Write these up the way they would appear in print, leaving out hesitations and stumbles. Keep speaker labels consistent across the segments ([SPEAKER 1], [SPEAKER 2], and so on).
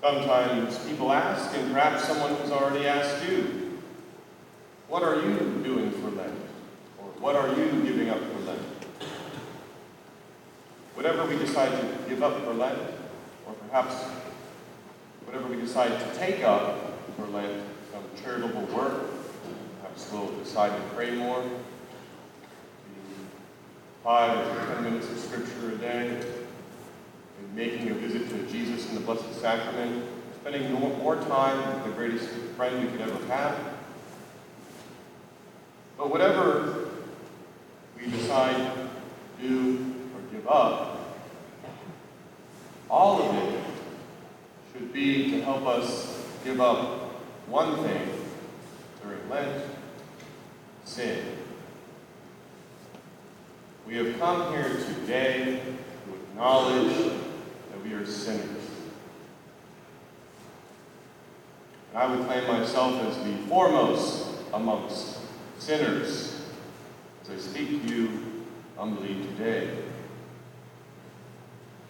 [SPEAKER 1] Sometimes people ask, and perhaps someone has already asked you, what are you doing for Lent? Or what are you giving up for Lent? Whatever we decide to give up for Lent, or perhaps whatever we decide to take up for Lent, some charitable work, perhaps we'll decide to pray more, reading 5 or 10 minutes of Scripture a day, and making a visit to Jesus in the Blessed Sacrament, spending more time with the greatest friend we could ever have. But whatever we decide to do or give up, all of it should be to help us give up one thing during Lent: sin. We have come here today to acknowledge that we are sinners. And I would claim myself as the foremost amongst sinners as I speak to you humbly today.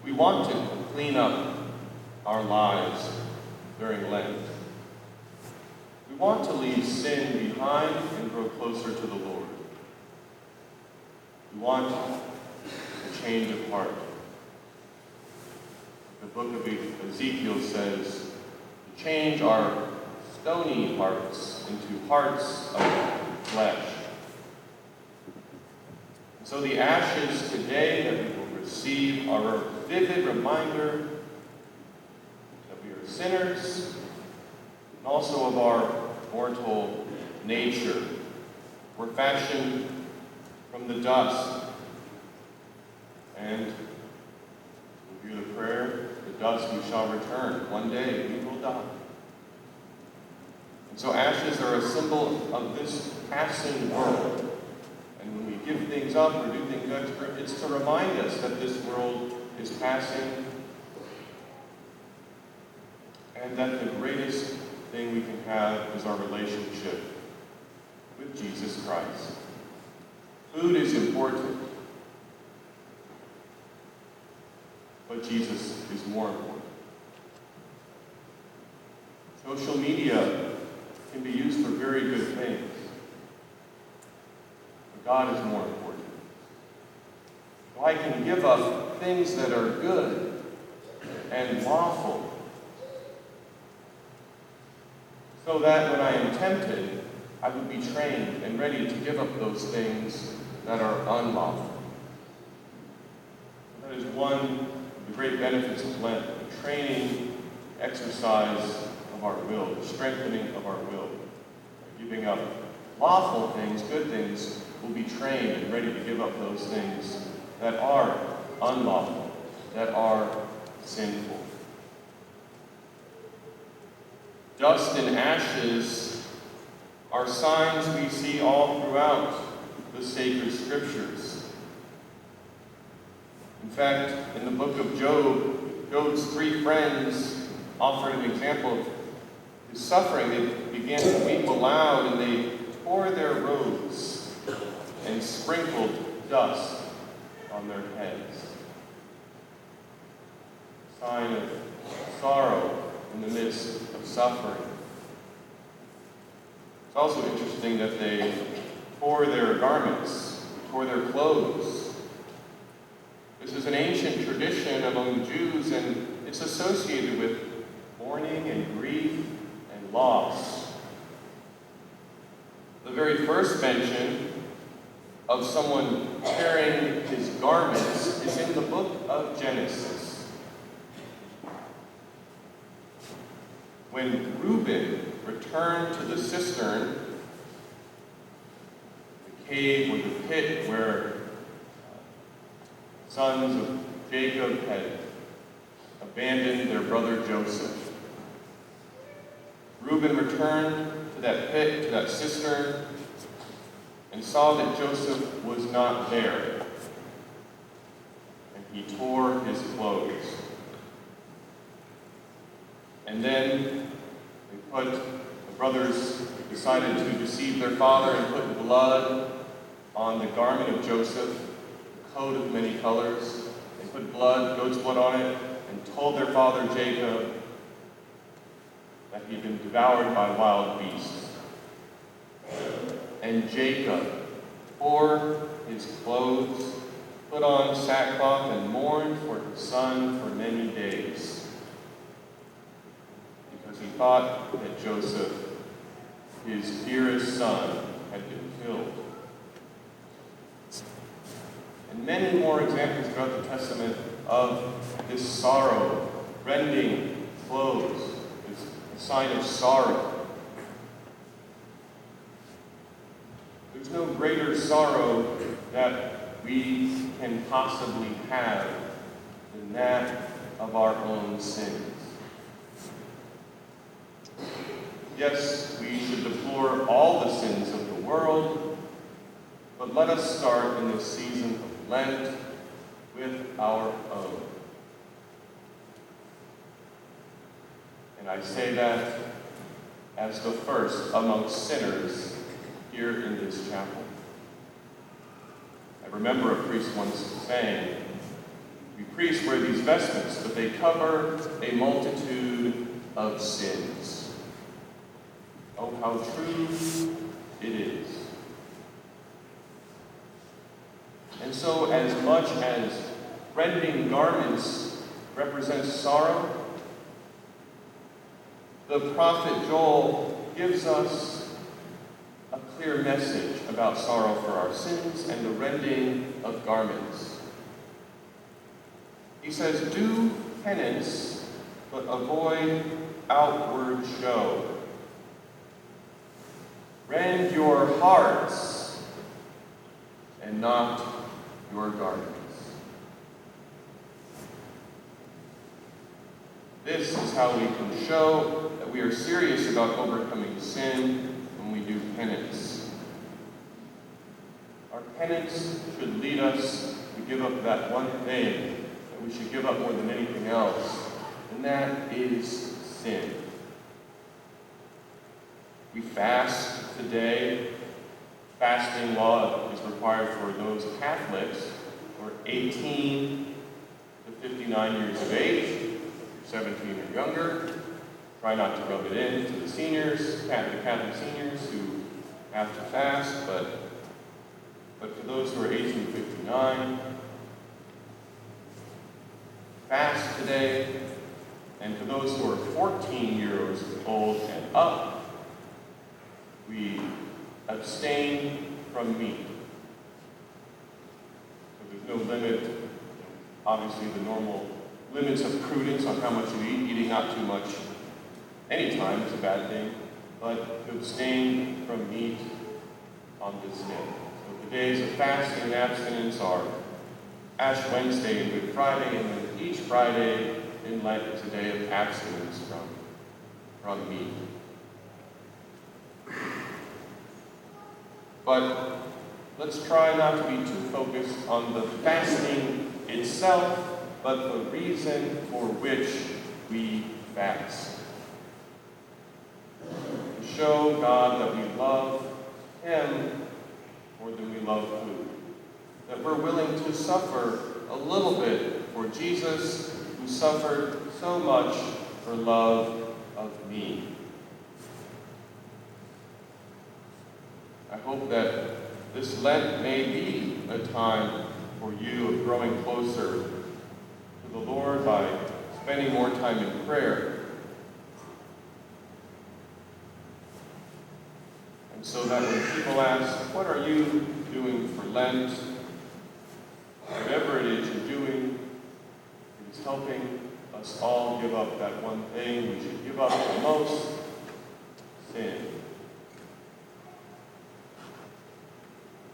[SPEAKER 1] We want to clean up our lives during Lent. We want to leave sin behind and grow closer to the Lord. We want a change of heart. The book of Ezekiel says to change our stony hearts into hearts of flesh. And so the ashes today that we will receive are a vivid reminder that we are sinners, and also of our mortal nature. We're fashioned from the dust, and we review the prayer, the dust we shall return. One day we will die. And so ashes are a symbol of this passing world. And when we give things up or do things extra, it's to remind us that this world is passing, and that the greatest thing we can have is our relationship with Jesus Christ. Food is important, but Jesus is more important. Social media can be used for very good things, but God is more important. So I can give up things that are good and lawful, so that when I am tempted, I would be trained and ready to give up those things that are unlawful. That is one of the great benefits of Lent, the training, exercise of our will, the strengthening of our will. By giving up lawful things, good things, we'll be trained and ready to give up those things that are unlawful, that are sinful. Dust and ashes are signs we see all throughout the sacred scriptures. In fact, in the book of Job, Job's 3 friends offered an example of his suffering. They began to weep aloud, and they tore their robes and sprinkled dust on their heads. A sign of sorrow in the midst of suffering. It's also interesting that they tore their garments, tore their clothes. This is an ancient tradition among the Jews, and it's associated with mourning and grief and loss. The very first mention of someone tearing his garments is in the book of Genesis. When Reuben returned to the cistern, the cave or the pit where sons of Jacob had abandoned their brother Joseph. Reuben returned to that pit, to that cistern, and saw that Joseph was not there. And he tore his clothes. And then the brothers decided to deceive their father and put blood on the garment of Joseph, a coat of many colors. They put blood, goat's blood on it, and told their father Jacob devoured by wild beasts. And Jacob tore his clothes, put on sackcloth, and mourned for his son for many days, because he thought that Joseph, his dearest son, had been killed. And many more examples throughout the Testament of this sorrow, rending clothes, is a sign of sorrow. There's no greater sorrow that we can possibly have than that of our own sins. Yes, we should deplore all the sins of the world, but let us start in this season of Lent with our own. And I say that as the first amongst sinners here in this chapel. I remember a priest once saying, "We priests wear these vestments, but they cover a multitude of sins." Oh, how true it is. And so, as much as rending garments represents sorrow, the prophet Joel gives us a clear message about sorrow for our sins and the rending of garments. He says, "Do penance, but avoid outward show. Rend your hearts and not your garments." This is how we can show that we are serious about overcoming sin when we do penance. Our penance should lead us to give up that one thing that we should give up more than anything else, and that is sin. We fast today. Fasting law is required for those Catholics who are 18 to 59 years of age. If you're 17 or younger, try not to rub it in to the seniors, the Catholic seniors who have to fast, but for those who are 18 to 59, fast today. And for those who are 14 years old and up, we abstain from meat. So there's no limit, obviously the normal limits of prudence on how much you eat. Eating not too much anytime is a bad thing, but to abstain from meat on this day. So the days of fasting and abstinence are Ash Wednesday and Good Friday, and then each Friday in Lent is a day of abstinence from meat. But let's try not to be too focused on the fasting itself, but the reason for which we fast. To show God that we love Him more than we love food. That we're willing to suffer a little bit for Jesus, who suffered so much for love of me. I hope that this Lent may be a time for you of growing closer to the Lord by spending more time in prayer. And so that when people ask, "What are you doing for Lent?" whatever it is you're doing, it is helping us all give up that one thing we should give up the most: sin.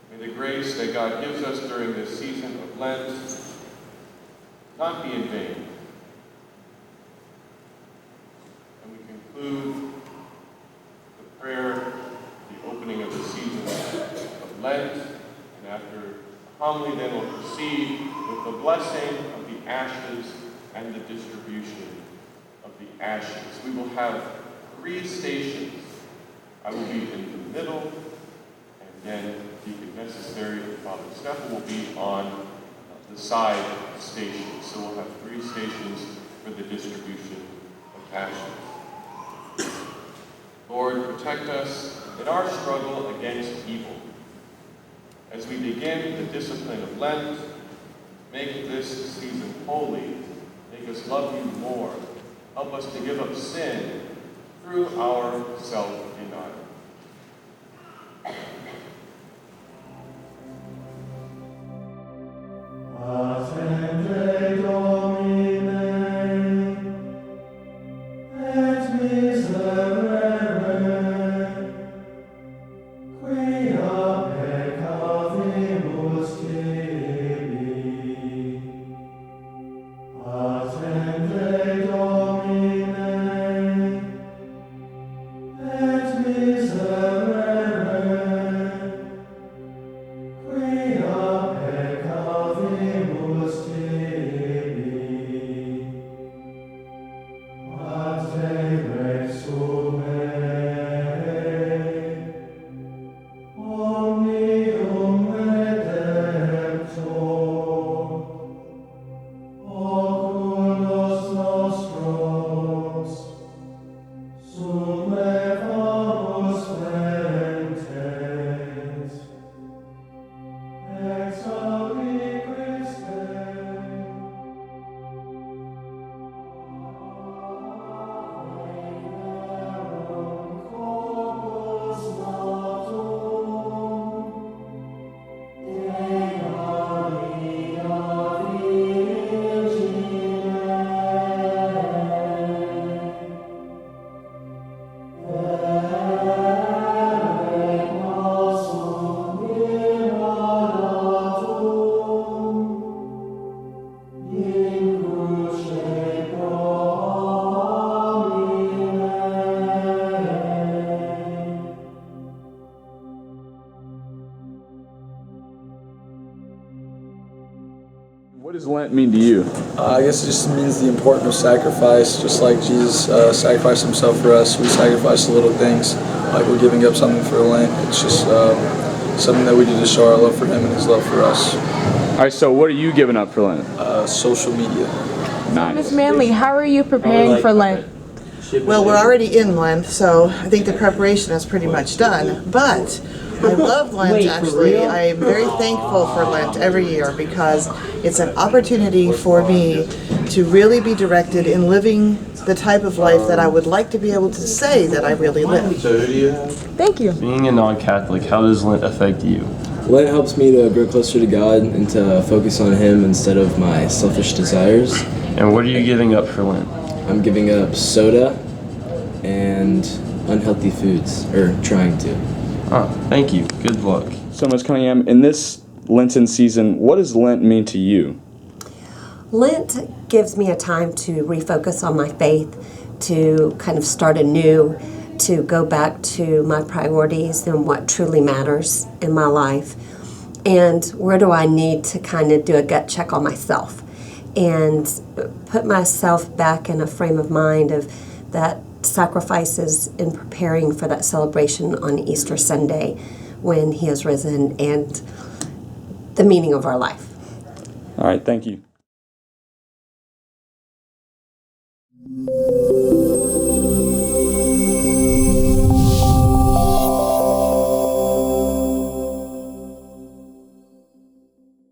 [SPEAKER 1] May the grace that God gives us during this season of Lent not be in vain. And we conclude the prayer, the opening of the season of Lent, and after the homily then we'll proceed with the blessing of the ashes and the distribution of the ashes. We will have 3 stations. I will be in the middle, and then, if necessary, Father Stephen will be on the side station. So we'll have 3 stations for the distribution of ashes. Lord, protect us in our struggle against evil. As we begin the discipline of Lent, make this season holy. Make us love you more. Help us to give up sin through our self-denial.
[SPEAKER 2] Attende Domine, et miserere, quia peccavimus tibi. Attende Domine, et miserere, quia peccavimus tibi. Ad te resume, omnium redemptor, oculos nostros, sublevamus flentes, exaudi Christe. Corpus natum, Dei Maria
[SPEAKER 3] What does Lent mean to you?
[SPEAKER 4] I guess it just means the importance of sacrifice. Just like Jesus sacrificed himself for us, we sacrifice the little things, like we're giving up something for Lent. It's just something that we do to show our love for him and his love for us.
[SPEAKER 3] All right, so what are you giving up for Lent?
[SPEAKER 4] Social media.
[SPEAKER 3] Nice.
[SPEAKER 5] Ms. Manley, how are you preparing for Lent?
[SPEAKER 6] Well, we're already in Lent, so I think the preparation is pretty much done. But I love Lent, actually. I am very thankful for Lent every year because it's an opportunity for me to really be directed in living the type of life that I would like to be able to say that I really live.
[SPEAKER 5] Thank you.
[SPEAKER 7] Being a non-Catholic, how does Lent affect you?
[SPEAKER 8] Lent helps me to grow closer to God and to focus on Him instead of my selfish desires.
[SPEAKER 7] And what are you giving up for Lent?
[SPEAKER 8] I'm giving up soda and unhealthy foods, or trying to.
[SPEAKER 7] Thank you. Good luck.
[SPEAKER 3] So, Ms. Cunningham, in this Lenten season, what does Lent mean to you?
[SPEAKER 9] Lent gives me a time to refocus on my faith, to kind of start anew, to go back to my priorities and what truly matters in my life. And where do I need to kind of do a gut check on myself and put myself back in a frame of mind of that sacrifices in preparing for that celebration on Easter Sunday when He has risen and the meaning of our life.
[SPEAKER 3] All right, thank you.